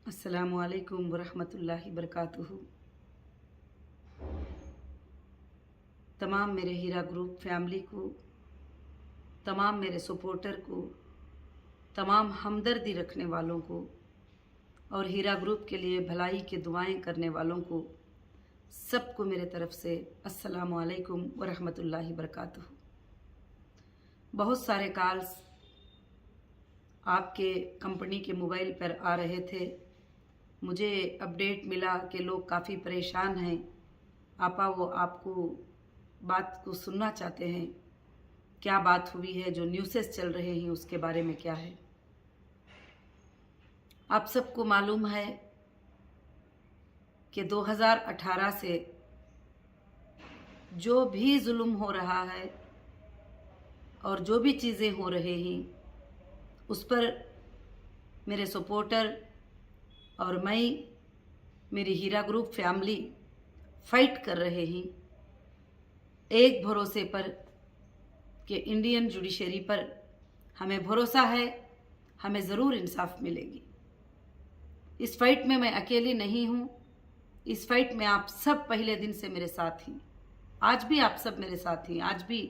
अस्सलामुअलैकुम वरहमतुल्लाहि बरकातुहू। तमाम मेरे हीरा ग्रुप फैमिली को, तमाम मेरे सपोर्टर को, तमाम हमदर्दी रखने वालों को और हीरा ग्रुप के लिए भलाई की दुआएं करने वालों को, सबको मेरे तरफ से अस्सलामुअलैकुम वरहमतुल्लाहि बरकातुहू। बहुत सारे कॉल्स आपके कंपनी के मोबाइल पर आ रहे थे। मुझे अपडेट मिला कि लोग काफ़ी परेशान हैं। आपा वो आपको बात को सुनना चाहते हैं। क्या बात हुई है, जो न्यूज़ेस चल रहे हैं उसके बारे में क्या है। आप सबको मालूम है कि 2018 से जो भी जुल्म हो रहा है और जो भी चीज़ें हो रहे हैं उस पर मेरे सपोर्टर और मैं, मेरी हीरा ग्रुप फैमिली फाइट कर रहे हैं एक भरोसे पर कि इंडियन जुडिशरी पर हमें भरोसा है, हमें ज़रूर इंसाफ मिलेगी। इस फाइट में मैं अकेली नहीं हूँ। इस फाइट में आप सब पहले दिन से मेरे साथ हैं। आज भी आप सब मेरे साथ हैं। आज भी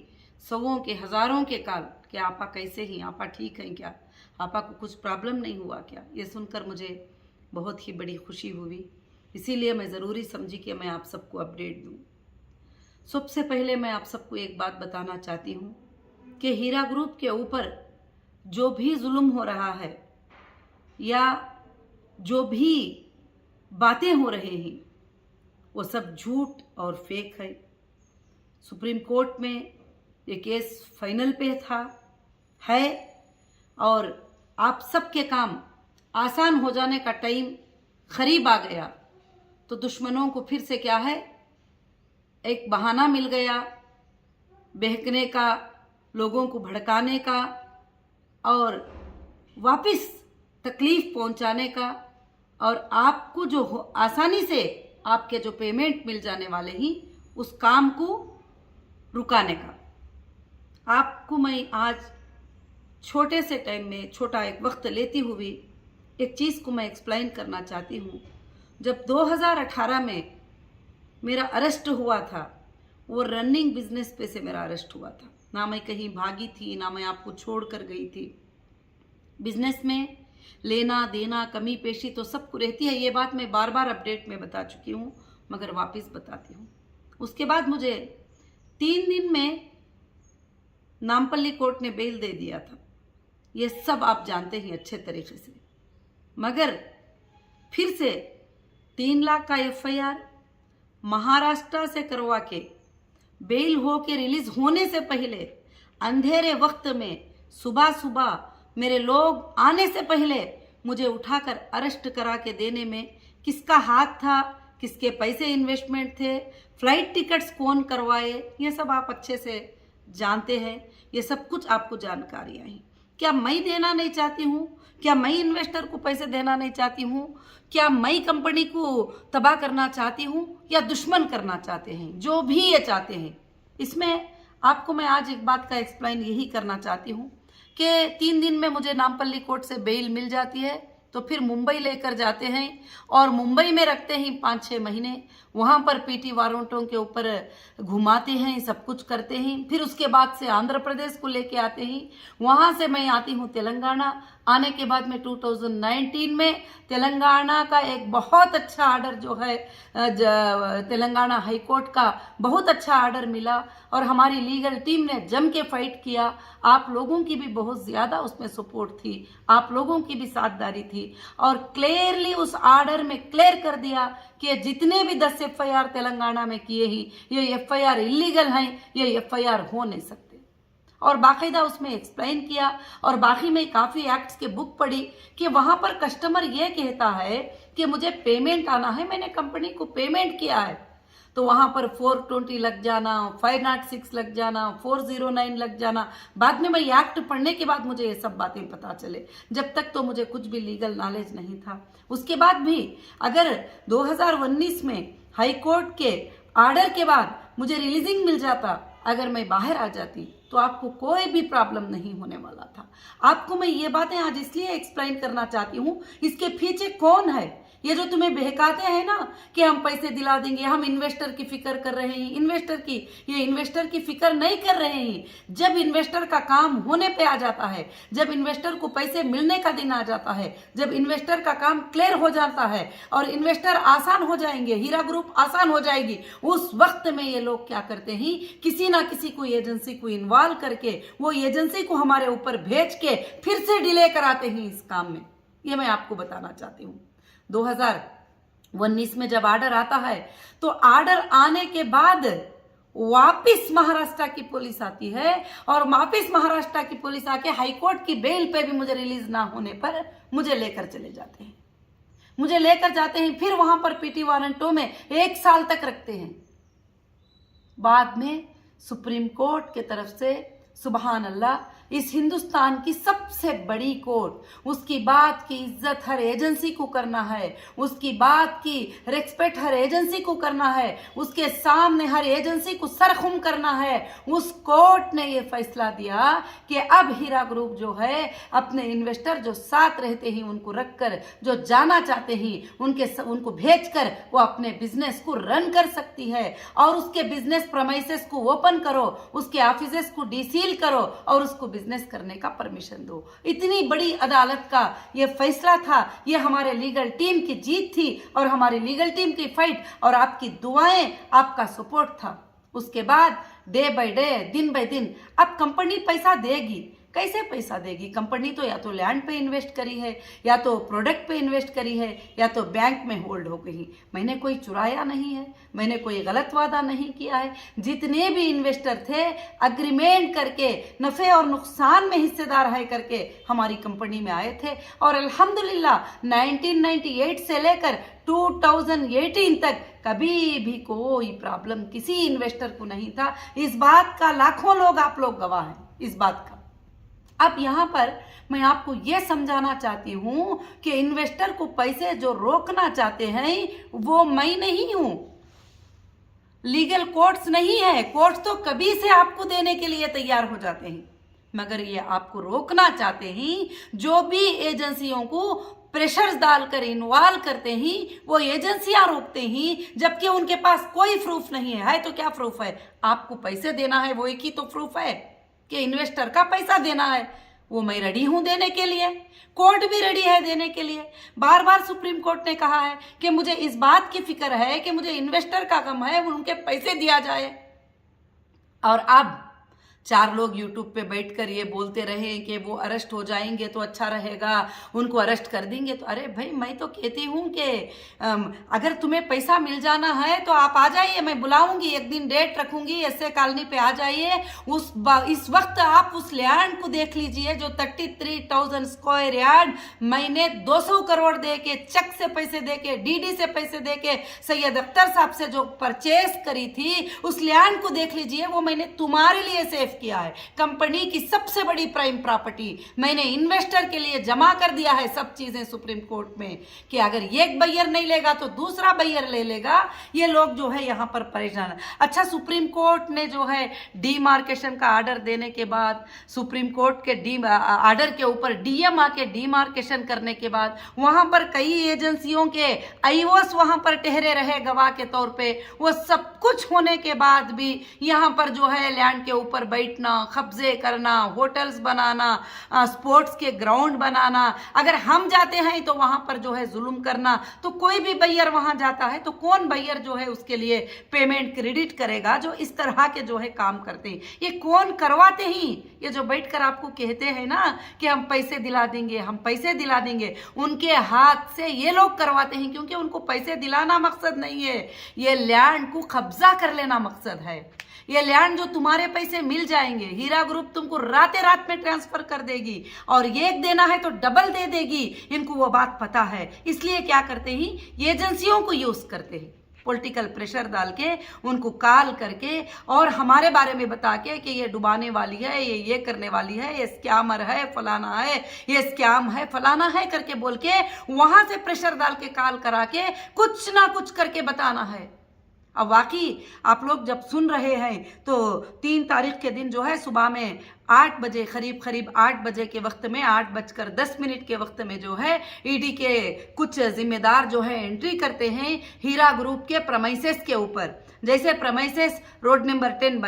सौों के हज़ारों के कॉल कि आपा कैसे हैं, आपा ठीक हैं क्या, आपा को कुछ प्रॉब्लम नहीं हुआ क्या। ये सुनकर मुझे बहुत ही बड़ी खुशी हुई। इसीलिए मैं ज़रूरी समझी कि मैं आप सबको अपडेट दूँ। सबसे पहले मैं आप सबको एक बात बताना चाहती हूँ कि हीरा ग्रुप के ऊपर जो भी जुल्म हो रहा है या जो भी बातें हो रहे हैं वो सब झूठ और फेक है। सुप्रीम कोर्ट में ये केस फाइनल पे है और आप सबके काम आसान हो जाने का टाइम करीब आ गया तो दुश्मनों को फिर से क्या है, एक बहाना मिल गया बहकने का, लोगों को भड़काने का और वापस तकलीफ पहुंचाने का और आपको जो आसानी से आपके जो पेमेंट मिल जाने वाले ही उस काम को रुकाने का। आपको मैं आज छोटे से टाइम में छोटा एक वक्त लेती हुई एक चीज़ को मैं एक्सप्लेन करना चाहती हूँ। जब 2018 में मेरा अरेस्ट हुआ था, वो रनिंग बिजनेस पे से मेरा अरेस्ट हुआ था। ना मैं कहीं भागी थी, ना मैं आपको छोड़ कर गई थी। बिजनेस में लेना देना कमी पेशी तो सबको रहती है। ये बात मैं बार बार अपडेट में बता चुकी हूँ, मगर वापस बताती हूँ। उसके बाद मुझे 3 दिन में नामपल्ली कोर्ट ने बेल दे दिया था। ये सब आप जानते हैं अच्छे तरीके से। मगर फिर से 3 लाख का FIR महाराष्ट्र से करवा के बेल हो के रिलीज होने से पहले अंधेरे वक्त में सुबह सुबह मेरे लोग आने से पहले मुझे उठाकर अरेस्ट करा के देने में किसका हाथ था, किसके पैसे इन्वेस्टमेंट थे, फ्लाइट टिकट्स कौन करवाए, ये सब आप अच्छे से जानते हैं। ये सब कुछ आपको जानकारियाँ हैं। क्या मैं देना नहीं चाहती हूँ? क्या मैं इन्वेस्टर को पैसे देना नहीं चाहती हूँ? क्या मैं कंपनी को तबाह करना चाहती हूँ या दुश्मन करना चाहते हैं? जो भी ये चाहते हैं, इसमें आपको मैं आज एक बात का एक्सप्लेन यही करना चाहती हूँ कि 3 दिन में मुझे नामपल्ली कोर्ट से बेल मिल जाती है तो फिर मुंबई लेकर जाते हैं और मुंबई में रखते हैं 5-6 महीने। वहाँ पर PT वारंटों के ऊपर घुमाते हैं, सब कुछ करते हैं। फिर उसके बाद से आंध्र प्रदेश को लेके आते हैं। वहाँ से मैं आती हूँ तेलंगाना। आने के बाद में 2019 में तेलंगाना का एक बहुत अच्छा आर्डर जो है तेलंगाना हाई कोर्ट का बहुत अच्छा आर्डर मिला और हमारी लीगल टीम ने जम के फाइट किया। आप लोगों की भी बहुत ज़्यादा उसमें सपोर्ट थी, आप लोगों की भी साझेदारी थी और क्लियरली उस आर्डर में क्लियर कर दिया कि जितने भी 10 FIR तेलंगाना में किए ही ये FIR इलीगल हैं, ये FIR हो नहीं सकते। और बाकायदा उसमें एक्सप्लेन किया और बाकी में काफ़ी एक्ट्स के बुक पढ़ी कि वहाँ पर कस्टमर ये कहता है कि मुझे पेमेंट आना है, मैंने कंपनी को पेमेंट किया है, तो वहाँ पर 420 लग जाना, 506 लग जाना, 409 लग जाना। बाद में मैं एक्ट पढ़ने के बाद मुझे ये सब बातें पता चले। जब तक तो मुझे कुछ भी लीगल नॉलेज नहीं था। उसके बाद भी अगर 2019 में हाई कोर्ट के आर्डर के बाद मुझे रिलीजिंग मिल जाता, अगर मैं बाहर आ जाती तो आपको कोई भी प्रॉब्लम नहीं होने वाला था। आपको मैं ये बातें आज इसलिए एक्सप्लेन करना चाहती हूँ, इसके पीछे कौन है। ये जो तुम्हें बहकाते हैं ना कि हम पैसे दिला देंगे, हम इन्वेस्टर की फिक्र कर रहे हैं, इन्वेस्टर की फिक्र नहीं कर रहे हैं। जब इन्वेस्टर का काम होने पे आ जाता है, जब इन्वेस्टर को पैसे मिलने का दिन आ जाता है, जब इन्वेस्टर का काम क्लियर हो जाता है और इन्वेस्टर आसान हो जाएंगे, हीरा ग्रुप आसान हो जाएगी, उस वक्त में ये लोग क्या करते हैं, किसी ना किसी को एजेंसी को इन्वॉल्व करके वो एजेंसी को हमारे ऊपर भेज के फिर से डिले कराते हैं इस काम में। ये मैं आपको बताना चाहती हूँ। 2019 में जब ऑर्डर आता है तो ऑर्डर आने के बाद वापिस महाराष्ट्र की पुलिस आती है और वापिस महाराष्ट्र की पुलिस आके हाईकोर्ट की बेल पे भी मुझे रिलीज ना होने पर मुझे लेकर चले जाते हैं, मुझे लेकर जाते हैं, फिर वहां पर पीटी वारंटों में 1 साल तक रखते हैं। बाद में सुप्रीम कोर्ट के तरफ से सुभान अल्लाह, इस हिंदुस्तान की सबसे बड़ी कोर्ट, उसकी बात की इज्जत हर एजेंसी को करना है, उसकी बात की रिस्पेक्ट हर एजेंसी को करना है, उसके सामने हर एजेंसी को सरखुम करना है। उस कोर्ट ने यह फैसला दिया कि अब हीरा ग्रुप जो है अपने इन्वेस्टर जो साथ रहते हैं उनको रखकर, जो जाना चाहते हैं उनको भेजकर वो अपने बिजनेस को रन कर सकती है और उसके बिजनेस प्रमाइसेस को ओपन करो, उसके ऑफिसेस को डीसील करो और उसको बिजनेस करने का परमिशन दो। इतनी बड़ी अदालत का ये फैसला था, ये हमारे लीगल टीम की जीत थी और हमारी लीगल टीम की फाइट और आपकी दुआएं, आपका सपोर्ट था। उसके बाद डे बाय डे, दिन बाय दिन अब कंपनी पैसा देगी। कैसे पैसा देगी? कंपनी तो या तो लैंड पे इन्वेस्ट करी है, या तो प्रोडक्ट पे इन्वेस्ट करी है, या तो बैंक में होल्ड हो गई। मैंने कोई चुराया नहीं है, मैंने कोई गलत वादा नहीं किया है। जितने भी इन्वेस्टर थे अग्रीमेंट करके नफे और नुकसान में हिस्सेदार है करके हमारी कंपनी में आए थे और अल्हम्दुलिल्लाह 1998 से लेकर 2018 तक कभी भी कोई प्रॉब्लम किसी इन्वेस्टर को नहीं था। इस बात का लाखों लोग, आप लोग गवाह हैं इस बात का। अब यहां पर मैं आपको यह समझाना चाहती हूं कि इन्वेस्टर को पैसे जो रोकना चाहते हैं वो मैं नहीं हूं, लीगल कोर्ट्स नहीं है। कोर्ट्स तो कभी से आपको देने के लिए तैयार हो जाते हैं, मगर ये आपको रोकना चाहते हैं। जो भी एजेंसियों को प्रेशर्स डालकर इन्वॉल्व करते हैं वो एजेंसियां रोकते हैं, जबकि उनके पास कोई प्रूफ नहीं है। तो क्या प्रूफ है? आपको पैसे देना है, वो एक ही तो प्रूफ है कि इन्वेस्टर का पैसा देना है। वो मैं रेडी हूं देने के लिए, कोर्ट भी रेडी है देने के लिए। बार बार सुप्रीम कोर्ट ने कहा है कि मुझे इस बात की फिक्र है कि मुझे इन्वेस्टर का गम है, उनके पैसे दिया जाए। और अब 4 लोग यूट्यूब पे बैठकर ये बोलते रहे कि वो अरेस्ट हो जाएंगे तो अच्छा रहेगा, उनको अरेस्ट कर देंगे। तो अरे भाई, मैं तो कहती हूँ कि अगर तुम्हें पैसा मिल जाना है तो आप आ जाइए, मैं बुलाऊंगी, एक दिन डेट रखूंगी, ऐसे कॉलोनी पे आ जाइए। इस वक्त आप उस लैंड को देख लीजिए जो 33,000 स्क्वायर यार्ड मैंने 200 करोड़ दे के, चेक से पैसे दे के, डीडी से पैसे दे के सैयद अख्तर साहब से जो परचेस करी थी, उस लैंड को देख लीजिए। वो मैंने तुम्हारे लिए सेफ किया है। कंपनी की सबसे बड़ी प्राइम प्रॉपर्टी मैंने इन्वेस्टर के लिए जमा कर दिया है। सब चीजें सुप्रीम कोर्ट में कि अगर एक बायर नहीं लेगा तो दूसरा बायर ले लेगा। ये लोग जो है यहां पर परेशान है। अच्छा, सुप्रीम कोर्ट ने जो है डीमार्केशन का ऑर्डर देने के बाद, सुप्रीम कोर्ट के ऑर्डर के ऊपर डीएम आके डीमार्केशन करने के बाद वहां पर कई एजेंसियों के आईओएस वहां पर ठहरे रहे गवाह के तौर पे। वो सब कुछ होने के बाद भी यहां पर जो है लैंड के ऊपर बैठना, कब्जे करना, होटल्स बनाना, स्पोर्ट्स के ग्राउंड बनाना, अगर हम जाते हैं तो वहां पर जो है जुल्म करना। तो कोई भी बायर वहां जाता है तो कौन बायर जो है उसके लिए पेमेंट क्रेडिट करेगा? जो इस तरह के जो है काम करते हैं, ये कौन करवाते हैं? ये जो बैठकर आपको कहते हैं ना कि हम पैसे दिला देंगे, हम पैसे दिला देंगे, उनके हाथ से ये लोग करवाते हैं, क्योंकि उनको पैसे दिलाना मकसद नहीं है, ये लैंड को कब्जा कर लेना मकसद है। ये लैंड जो तुम्हारे पैसे मिल जाएंगे, हीरा ग्रुप तुमको राते रात में ट्रांसफर कर देगी और एक देना है तो डबल दे देगी। इनको वो बात पता है, इसलिए क्या करते हैं, एजेंसियों को यूज करते हैं, पॉलिटिकल प्रेशर डाल के, उनको कॉल करके और हमारे बारे में बता के कि ये डुबाने वाली है, ये करने वाली है, ये स्कैमर है, फलाना है, ये स्कैम है, फलाना है करके बोल के वहां से प्रेशर डाल के कॉल करा के कुछ ना कुछ करके बताना है। अब वाकई आप लोग जब सुन रहे हैं तो 3 तारीख के दिन जो है सुबह में 8 बजे करीब 8 बजे के वक्त में 8:10 के वक्त में जो है ईडी के कुछ जिम्मेदार जो है एंट्री करते हैं हीरा ग्रुप के प्रमाइसेस के ऊपर। जैसे प्रमाइसेस रोड नंबर 10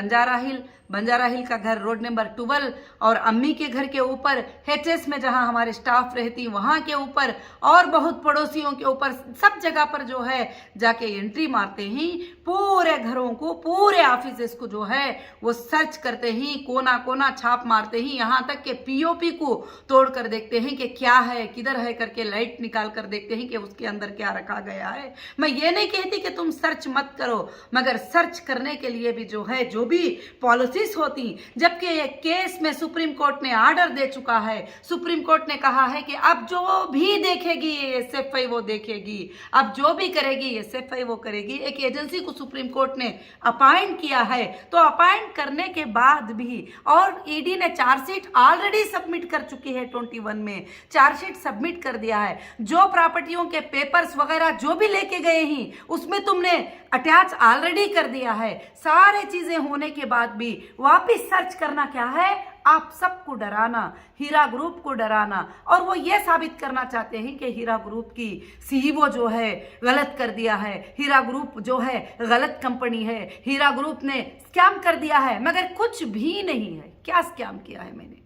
बंजारा हिल का घर रोड नंबर 12 और अम्मी के घर के ऊपर, HS में जहां हमारे स्टाफ रहती वहां के ऊपर और बहुत पड़ोसियों के ऊपर, सब जगह पर जो है जाके एंट्री मारते ही पूरे घरों को, पूरे ऑफिसेस को जो है वो सर्च करते ही, कोना कोना छाप मारते ही, यहाँ तक के POP को तोड़ कर देखते हैं कि क्या है, किधर है करके लाइट निकाल कर देखते हैं कि उसके अंदर क्या रखा गया है। मैं ये नहीं कहती कि तुम सर्च मत करो, मगर सर्च करने के लिए भी जो है जो भी पॉलिसीज होती, जबकि एक केस में सुप्रीम कोर्ट ने ऑर्डर दे चुका है। सुप्रीम कोर्ट ने कहा है कि अब जो भी देखेगी SFI वो देखेगी, अब जो भी करेगी SFI वो करेगी। एक एजेंसी को सुप्रीम कोर्ट ने अपॉइंट किया है, तो अपॉइंट करने के बाद भी, और ईडी ने चार्जशीट ऑलरेडी सबमिट कर चुकी है, 21 में चार्जशीट सबमिट कर दिया है। जो प्रॉपर्टियों के पेपर्स वगैरह जो भी लेके गए ही उसमें तुमने अटैच ऑलरेडी कर दिया है। सारे चीजें होने के बाद भी वापिस सर्च करना क्या है, आप सबको डराना, हीरा ग्रुप को डराना, और वो ये साबित करना चाहते हैं कि हीरा ग्रुप की CEO जो है गलत कर दिया है, हीरा ग्रुप जो है गलत कंपनी है, हीरा ग्रुप ने स्कैम कर दिया है, मगर कुछ भी नहीं है। क्या स्कैम किया है मैंने,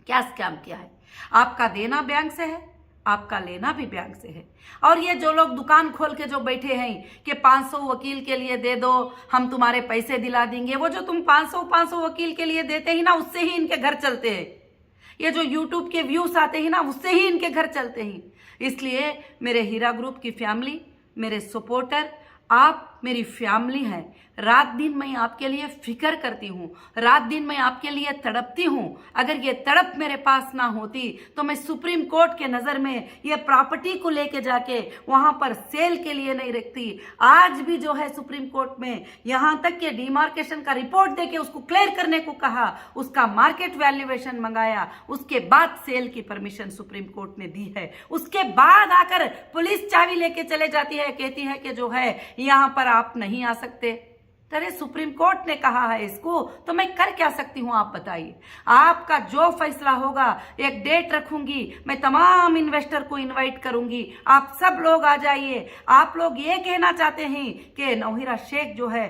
क्या स्कैम किया है? आपका देना बैंक से है, आपका लेना भी बैंक से है। और ये जो लोग दुकान खोल के जो बैठे हैं कि 500 वकील के लिए दे दो, हम तुम्हारे पैसे दिला देंगे, वो जो तुम 500 वकील के लिए देते ही ना, उससे ही इनके घर चलते हैं। ये जो YouTube के व्यूज आते हैं ना, उससे ही इनके घर चलते हैं। इसलिए मेरे हीरा ग्रुप की फैमिली, मेरे सपोर्टर, आप मेरी फैमिली हैं। रात दिन मैं आपके लिए फिक्र करती हूँ, रात दिन मैं आपके लिए तड़पती हूँ। अगर ये तड़प मेरे पास ना होती तो मैं सुप्रीम कोर्ट के नज़र में ये प्रॉपर्टी को लेके जाके वहाँ पर सेल के लिए नहीं रखती। आज भी जो है सुप्रीम कोर्ट में यहाँ तक के डिमार्केशन का रिपोर्ट देके उसको क्लियर करने को कहा, उसका मार्केट वैल्यूएशन मंगाया, उसके बाद सेल की परमिशन सुप्रीम कोर्ट ने दी है। उसके बाद आकर पुलिस चाबी लेके चले जाती है, कहती है कि जो है यहाँ पर आप नहीं आ सकते। अरे सुप्रीम कोर्ट ने कहा है इसको, तो मैं कर क्या सकती हूँ आप बताइए। आपका जो फैसला होगा, एक डेट रखूंगी, मैं तमाम इन्वेस्टर को इनवाइट करूंगी, आप सब लोग आ जाइए। आप लोग ये कहना चाहते हैं कि नौहीरा शेख जो है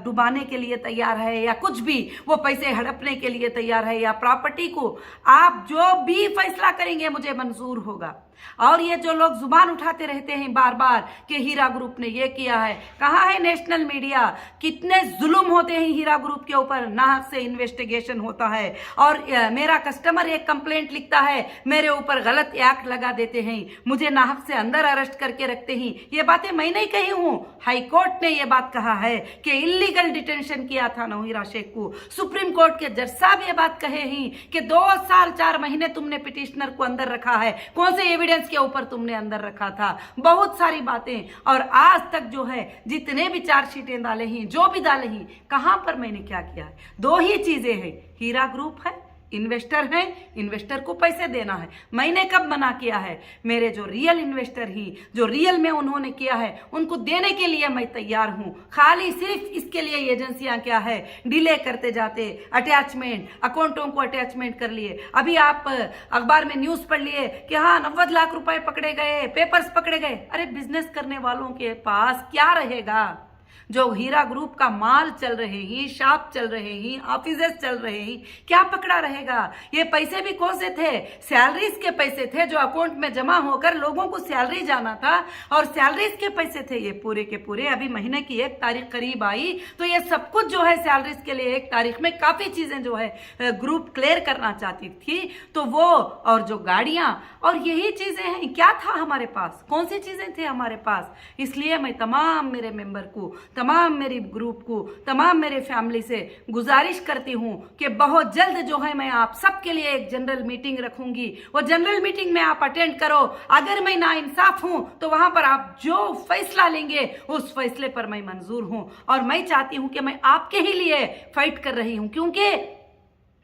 डुबाने के लिए तैयार है या कुछ भी, वो पैसे हड़पने के लिए तैयार है या प्रॉपर्टी को, आप जो भी फैसला करेंगे मुझे मंजूर होगा। और ये जो लोग जुबान उठाते रहते हैं बार बार कि हीरा ग्रुप ने ये किया है, कहाँ है नेशनल मीडिया? कितने जुल्म होते हैं हीरा ग्रुप के ऊपर, नाहक से इन्वेस्टिगेशन होता है। और मेरा कस्टमर एक कंप्लेंट लिखता है, मेरे ऊपर गलत एक्ट लगा देते हैं, मुझे नाहक से अंदर अरेस्ट करके रखते हैं। ये बातें मैं नहीं कही हूँ, हाई कोर्ट ने ये बात कहा है कि इलीगल डिटेंशन किया था नौहीरा शेख को। सुप्रीम कोर्ट के जज साहब ये बात कहे हैं कि 2 साल 4 महीने तुमने पिटिशनर को अंदर रखा है, कौन से एविडेंस के ऊपर तुमने अंदर रखा था, बहुत सारी बातें। और आज तक जो है जितने भी चार्जशीटें डाले हैं, जो भी डाले हैं, कहां पर मैंने क्या किया है? 2 ही चीजें हैं, हीरा ग्रुप है, इन्वेस्टर है, इन्वेस्टर को पैसे देना है। मैंने कब मना किया है? मेरे जो रियल इन्वेस्टर ही, जो रियल में उन्होंने किया है, उनको देने के लिए मैं तैयार हूं। खाली सिर्फ इसके लिए एजेंसियां क्या है डिले करते जाते, अटैचमेंट, अकाउंटों को अटैचमेंट कर लिए। अभी आप अखबार में न्यूज पढ़ लिए कि हाँ 90 लाख रुपए पकड़े गए, पेपर्स पकड़े गए। अरे बिजनेस करने वालों के पास क्या रहेगा? जो हीरा ग्रुप का माल चल रहे हैं, शॉप चल रहे हैं, ऑफिसेस चल रहे हैं, क्या पकड़ा रहेगा? ये पैसे भी कौन से थे? सैलरीज के पैसे थे जो अकाउंट में जमा होकर लोगों को सैलरी जाना था, और सैलरीज के पैसे थे ये पूरे के पूरे। अभी महीने की 1 तारीख करीब आई तो ये सब कुछ जो है सैलरीज के लिए 1 तारीख में काफी चीजें जो है ग्रुप क्लियर करना चाहती थी, तो वो और जो गाड़ियां और यही चीजें हैं। क्या था हमारे पास? कौन सी चीजें थे हमारे पास? इसलिए मैं तमाम मेरे मेंबर को, तमाम मेरी ग्रुप को, तमाम मेरे फैमिली से गुजारिश करती हूं कि बहुत जल्द जो है मैं आप सबके लिए एक जनरल मीटिंग रखूंगी। वो जनरल मीटिंग में आप अटेंड करो। अगर मैं नाइंसाफ हूं तो वहां पर आप जो फैसला लेंगे उस फैसले पर मैं मंजूर हूं। और मैं चाहती हूं कि मैं आपके ही लिए फाइट कर रही हूं, क्योंकि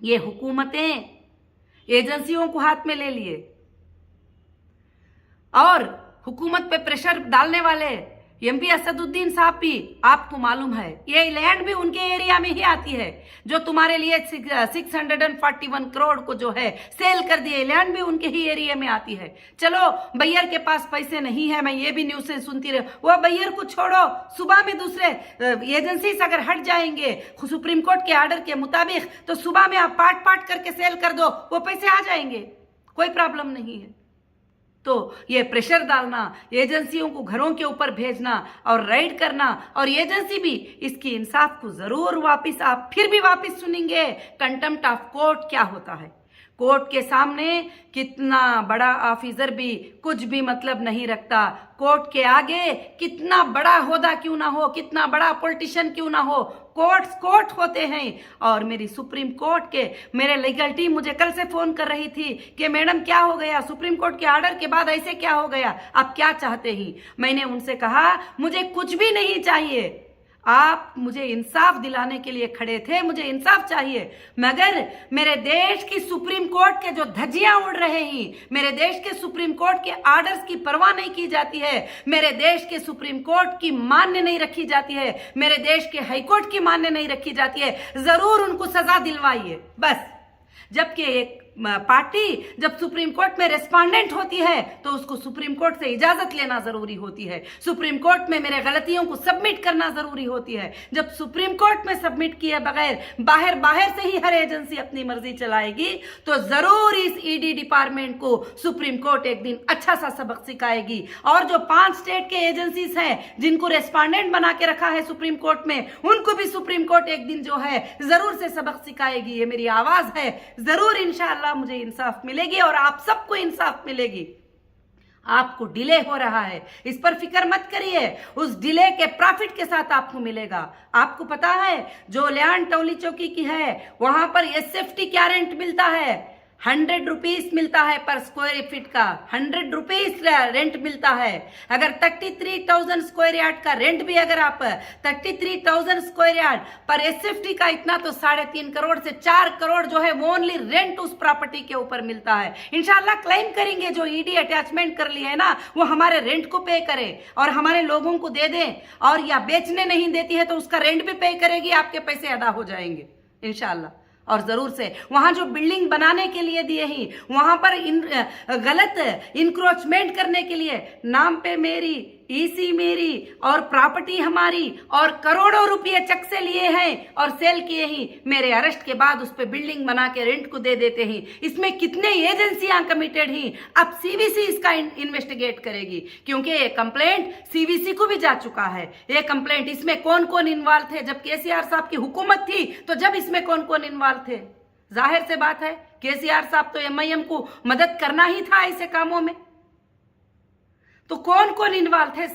ये हुकूमतें एजेंसियों को हाथ में ले लिए और हुकूमत पे प्रेशर डालने वाले एमपी असदुद्दीन साहब भी, आपको मालूम है ये लैंड भी उनके एरिया में ही आती है, जो तुम्हारे लिए 641 करोड़ को जो है सेल कर दिए, लैंड भी उनके ही एरिया में आती है। चलो बैयर के पास पैसे नहीं है, मैं ये भी न्यूज से सुनती रही, वो बैयर को छोड़ो, सुबह में दूसरे एजेंसीज अगर हट जाएंगे सुप्रीम कोर्ट के ऑर्डर के मुताबिक, तो सुबह में आप पार्ट पार्ट करके सेल कर दो, वो पैसे आ जाएंगे, कोई प्रॉब्लम नहीं है। तो ये प्रेशर डालना, एजेंसियों को घरों के ऊपर भेजना और राइड करना, और एजेंसी भी इसकी इंसाफ को जरूर वापस, आप फिर भी वापस सुनेंगे कंटेम्प्ट ऑफ कोर्ट क्या होता है। कोर्ट के सामने कितना बड़ा ऑफिसर भी कुछ भी मतलब नहीं रखता, कोर्ट के आगे कितना बड़ा होदा क्यों ना हो, कितना बड़ा पॉलिटिशियन क्यों ना हो, कोर्ट्स कोर्ट होते हैं। और मेरी सुप्रीम कोर्ट के मेरे लीगल टीम मुझे कल से फोन कर रही थी कि मैडम क्या हो गया, सुप्रीम कोर्ट के ऑर्डर के बाद ऐसे क्या हो गया, आप क्या चाहते हैं। मैंने उनसे कहा मुझे कुछ भी नहीं चाहिए, आप मुझे इंसाफ दिलाने के लिए खड़े थे, मुझे इंसाफ चाहिए, मगर मेरे देश की सुप्रीम कोर्ट के जो धज्जियां उड़ रहे हैं, मेरे देश के सुप्रीम कोर्ट के ऑर्डर्स की परवाह नहीं की जाती है, मेरे देश के सुप्रीम कोर्ट की मान्य नहीं रखी जाती है, मेरे देश के हाईकोर्ट की मान्य नहीं रखी जाती है, जरूर उनको सजा दिलवाइए बस। जबकि एक पार्टी जब सुप्रीम कोर्ट में रेस्पोंडेंट होती है तो उसको सुप्रीम कोर्ट से इजाजत लेना जरूरी होती है, सुप्रीम कोर्ट में मेरे गलतियों को सबमिट करना जरूरी होती है। जब सुप्रीम कोर्ट में सबमिट किए बगैर बाहर से ही हर एजेंसी अपनी मर्जी चलाएगी तो जरूर इस ईडी डिपार्टमेंट को सुप्रीम कोर्ट एक दिन अच्छा सा सबक सिखाएगी। और जो 5 स्टेट के एजेंसीज हैं जिनको रेस्पोंडेंट बना के रखा है सुप्रीम कोर्ट में, उनको भी सुप्रीम कोर्ट एक दिन जो है जरूर से सबक सिखाएगी। ये मेरी आवाज है, जरूर इंशाअल्लाह मुझे इंसाफ मिलेगी और आप सबको इंसाफ मिलेगी। आपको डिले हो रहा है, इस पर फिक्र मत करिए, उस डिले के प्रॉफिट के साथ आपको मिलेगा। आपको पता है जो लैंड टौली चौकी की है वहां पर एसएफटी क्या रेंट मिलता है, 100 रुपीज मिलता है पर स्क्वायर फीट का, 100 रुपीज रेंट मिलता है। अगर 33,000 स्क्वायर यार्ड का रेंट भी अगर आप 33,000 स्क्वायर यार्ड पर एसएफटी का इतना, तो 3.5 करोड़ से 4 करोड़ जो है वो ओनली रेंट उस प्रॉपर्टी के ऊपर मिलता है। इंशाल्लाह क्लेम करेंगे, जो ईडी अटैचमेंट कर लिया है ना वो हमारे रेंट को पे करे और हमारे लोगों को दे दें, और या बेचने नहीं देती है तो उसका रेंट भी पे करेगी, आपके पैसे अदा हो जाएंगे इंशाल्लाह। और जरूर से वहां जो बिल्डिंग बनाने के लिए दिए ही वहां पर गलत इंक्रोचमेंट करने के लिए नाम पे मेरी ईसी मेरी और प्रॉपर्टी हमारी और करोड़ों रुपए चक से लिए हैं और सेल किए ही, मेरे अरेस्ट के बाद उस पर बिल्डिंग बना के रेंट को दे देते हैं। इसमें कितने एजेंसियां कमिटेड हैं, अब सीवीसी इसका इन्वेस्टिगेट करेगी, क्योंकि ये कंप्लेंट सीवीसी को भी जा चुका है। ये कंप्लेंट, इसमें कौन कौन इन्वॉल्व थे, जब केसीआर साहब की हुकूमत थी तो जब इसमें कौन कौन इन्वॉल्व थे, जाहिर से बात है केसीआर साहब तो एमआईएम को मदद करना ही था ऐसे कामों में, तो कौन कौन इन्वॉल्व थे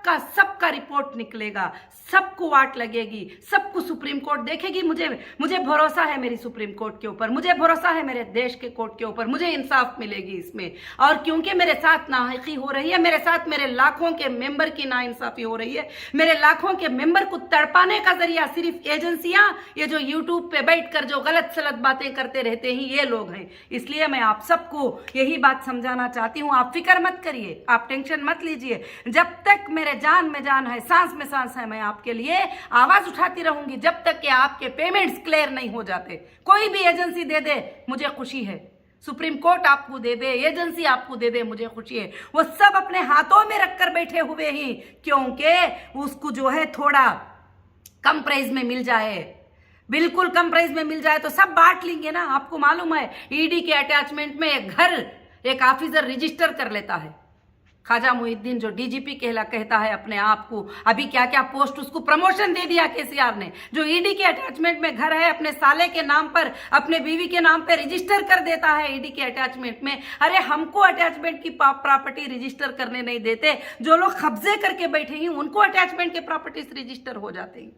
सबका रिपोर्ट निकलेगा, सबको वाट लगेगी, सबको सुप्रीम कोर्ट देखेगी। मुझे भरोसा है मेरी सुप्रीम कोर्ट के ऊपर, मुझे भरोसा है मेरे देश के कोर्ट के ऊपर, मुझे इंसाफ मिलेगी इसमें। और क्योंकि मेरे साथ नाहकी हो रही है, मेरे साथ मेरे लाखों के मेंबर की नाइंसाफी हो रही है, मेरे लाखों के मेंबर को तड़पाने का जरिया सिर्फ एजेंसियां, ये जो यूट्यूब पे बैठकर जो गलत सलत बातें करते रहते हैं ये लोग हैं। इसलिए मैं आप सबको यही बात समझाना चाहती हूँ, आप फिक्र मत करिए, आप टेंशन मत लीजिए। जब तक मेरे जान में जान है, सांस में सांस है, मैं आपके लिए आवाज उठाती रहूंगी जब तक कि आपके पेमेंट्स क्लियर नहीं हो जाते। कोई भी एजेंसी दे दे मुझे खुशी है, सुप्रीम कोर्ट आपको दे दे, एजेंसी आपको दे दे, मुझे खुशी है। वो सब अपने हाथों में रखकर बैठे हुए ही, क्योंकि उसको जो है थोड़ा कम प्राइस में मिल जाए, बिल्कुल कम प्राइस में मिल जाए तो सब बांट लेंगे ना। आपको मालूम है ईडी के अटैचमेंट में एक घर एक ऑफिसर रजिस्टर कर लेता है, ख्वाजा मुहिद्दीन जो डीजीपी कहता है अपने आप को, अभी क्या क्या पोस्ट उसको प्रमोशन दे दिया केसीआर ने। जो ईडी के अटैचमेंट में घर है अपने साले के नाम पर, अपने बीवी के नाम पर रजिस्टर कर देता है ईडी के अटैचमेंट में। अरे हमको अटैचमेंट की प्रॉपर्टी रजिस्टर करने नहीं देते, जो लोग कब्जे करके बैठे हैं उनको अटैचमेंट के प्रॉपर्टीज रजिस्टर हो जाते हैं।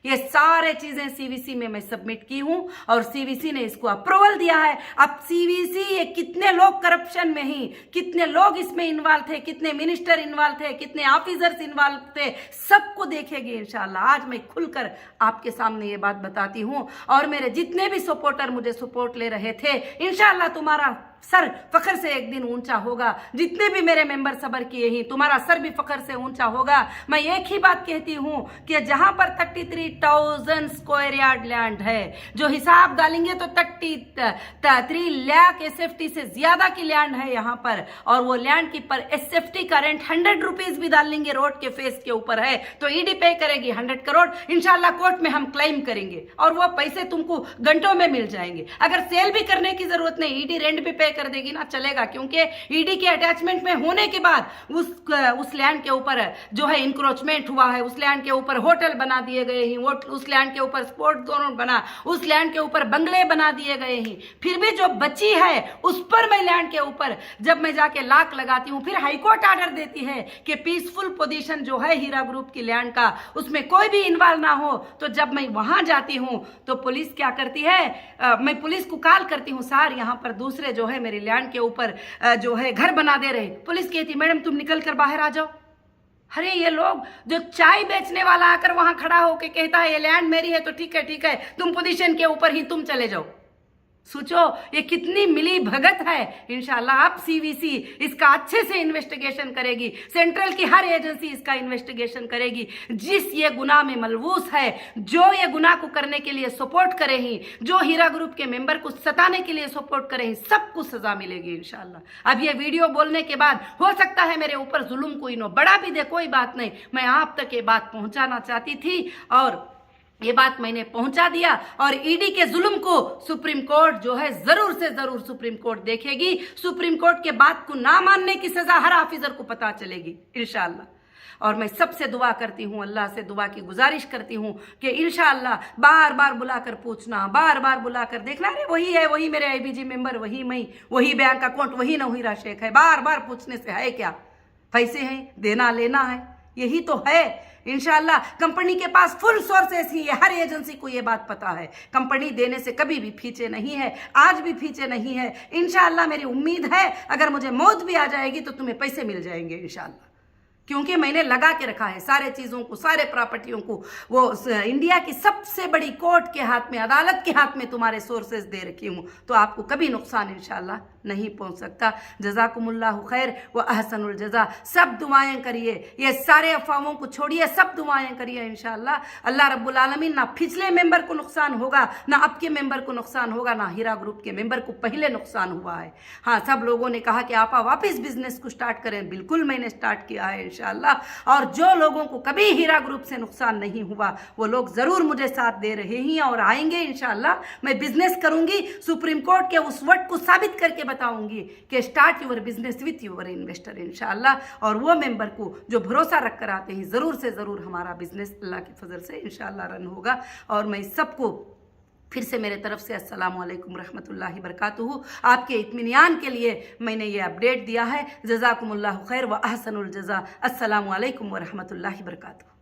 ये सारे चीजें सीवीसी में मैं सबमिट की हूं और सीवीसी ने इसको अप्रूवल दिया है। अब सीवीसी ये कितने लोग करप्शन में ही, कितने लोग इसमें इन्वॉल्व थे, कितने मिनिस्टर इन्वॉल्व थे, कितने ऑफिसर्स इन्वॉल्व थे, सबको देखेगी इंशाल्लाह। आज मैं खुलकर आपके सामने ये बात बताती हूं और मेरे जितने भी सपोर्टर मुझे सपोर्ट ले रहे थे, इंशाल्लाह तुम्हारा सर फखर से एक दिन ऊंचा होगा। जितने भी मेरे मेंबर सबर किए हैं, तुम्हारा सर भी फखर से ऊंचा होगा। मैं एक ही बात कहती हूं कि जहां पर 33,000 स्क्वायर यार्ड लैंड है, जो हिसाब डालेंगे तो 33 लाख एसएफटी से ज्यादा की लैंड है यहां पर, और वो लैंड की पर एसएफटी का रेंट 100 रुपीज भी डाल लेंगे रोड के फेस के ऊपर है तो ईडी पे करेगी 100 करोड़। इंशाल्लाह कोर्ट में हम क्लेम करेंगे और वो पैसे तुमको घंटों में मिल जाएंगे। अगर सेल भी करने की जरूरत नहीं, ईडी रेंट भी पे कर देगी ना, चलेगा, क्योंकि ईडी के अटैचमेंट में होने के बाद उस लैंड के ऊपर जो है इंक्रोचमेंट हुआ है, उस लैंड के ऊपर होटल बना दिए गए हैं, उस लैंड के ऊपर स्पोर्ट्स जोन बना, उस लैंड के ऊपर बंगले बना दिए गए हैं। फिर भी जो बची है उस पर मैं लैंड के ऊपर जब मैं जाके लाक लगाती हूं, फिर हाईकोर्ट ऑर्डर देती है कि पीसफुल पोजीशन जो है हीरा ग्रुप की लैंड का, उसमें कोई भी इन्वॉल्व ना हो। तो जब मैं वहां जाती हूं तो पुलिस क्या करती है, मैं पुलिस को कॉल करती हूं, सर यहां पर दूसरे जो है मेरी लैंड के ऊपर जो है घर बना दे रहे। पुलिस कहती मैडम तुम निकल कर बाहर आ जाओ। अरे ये लोग, जो चाय बेचने वाला आकर वहां खड़ा होकर कहता है ये लैंड मेरी है तो ठीक है तुम पोजीशन के ऊपर ही तुम चले जाओ। सोचो ये कितनी मिली भगत है। इंशाल्लाह अब सीवीसी इसका अच्छे से इन्वेस्टिगेशन करेगी, सेंट्रल की हर एजेंसी इसका इन्वेस्टिगेशन करेगी। जिस ये गुनाह में मलवूस है, जो ये गुनाह को करने के लिए सपोर्ट करे ही, जो हीरा ग्रुप के मेंबर को सताने के लिए सपोर्ट करे ही, सबको सजा मिलेगी इंशाल्लाह। अब ये वीडियो बोलने के बाद हो सकता है मेरे ऊपर जुल्म कोई नो बड़ा भी दे, कोई बात नहीं, मैं आप तक ये बात पहुंचाना चाहती थी और ये बात मैंने पहुंचा दिया। और ईडी के जुल्म को सुप्रीम कोर्ट जो है जरूर से जरूर सुप्रीम कोर्ट देखेगी। सुप्रीम कोर्ट के बात को ना मानने की सजा हर ऑफिसर को पता चलेगी इंशाल्लाह। और मैं सबसे दुआ करती हूँ, अल्लाह से दुआ की गुजारिश करती हूँ कि इंशाल्लाह बार बार बुलाकर पूछना, बार बार बुलाकर देखना, अरे वही है, वही मेरे आईबीजी मेंबर, वही मैं, वही बैंक अकाउंट, वही नौहीरा शेख है। बार बार पूछने से है क्या, पैसे हैं, देना लेना है, यही तो है। इंशाल्लाह कंपनी के पास फुल सोर्सेस ही है, हर एजेंसी को ये बात पता है। कंपनी देने से कभी भी पीछे नहीं है, आज भी पीछे नहीं है। इंशाल्लाह मेरी उम्मीद है अगर मुझे मौत भी आ जाएगी तो तुम्हें पैसे मिल जाएंगे इंशाल्लाह, क्योंकि मैंने लगा के रखा है सारे चीज़ों को, सारे प्रॉपर्टियों को। वो इंडिया की सबसे बड़ी कोर्ट के हाथ में, अदालत के हाथ में तुम्हारे सोर्सेज दे रखी हूँ, तो आपको कभी नुकसान इंशाल्लाह नहीं पहुंच सकता। जज़ाकुमुल्लाहु खैर व अहसनुल जज़ा। सब दुआएं करिए, ये सारे अफवाहों को छोड़िए, सब दुआएं करिए इंशाल्लाह। अल्लाह रब्बुल आलमीन ना पिछले मेंबर को नुकसान होगा, ना अब के मेंबर को नुकसान होगा, ना हीरा ग्रुप के मेंबर को पहले नुकसान हुआ है। हाँ, सब लोगों ने कहा कि आपा वापस बिजनेस को स्टार्ट करें, बिल्कुल मैंने स्टार्ट किया है इंशाल्लाह। और जो लोगों को कभी हीरा ग्रुप से नुकसान नहीं हुआ वो लोग जरूर मुझे साथ दे रहे हैं और आएंगे इंशाल्लाह। मैं बिजनेस करूंगी, सुप्रीम कोर्ट के उस वर्ड को साबित करके बताऊंगी कि start your business with your investor इंशाल्लाह। और वो मेंबर को जो भरोसा रख कर आते हैं, जरूर से जरूर हमारा बिजनेस अल्लाह के फजल से इंशाल्लाह रन होगा। और मैं सबको फिर से मेरे तरफ से अस्सलामु अलैकुम रहमतुल्लाहि बरकातुहू। आपके इत्मीनान के लिए मैंने ये अपडेट दिया है। जज़ाकुमुल्लाहु खैर व अहसनुल जज़ा। अस्सलामु अलैकुम व रहमतुल्लाहि बरकातुहू।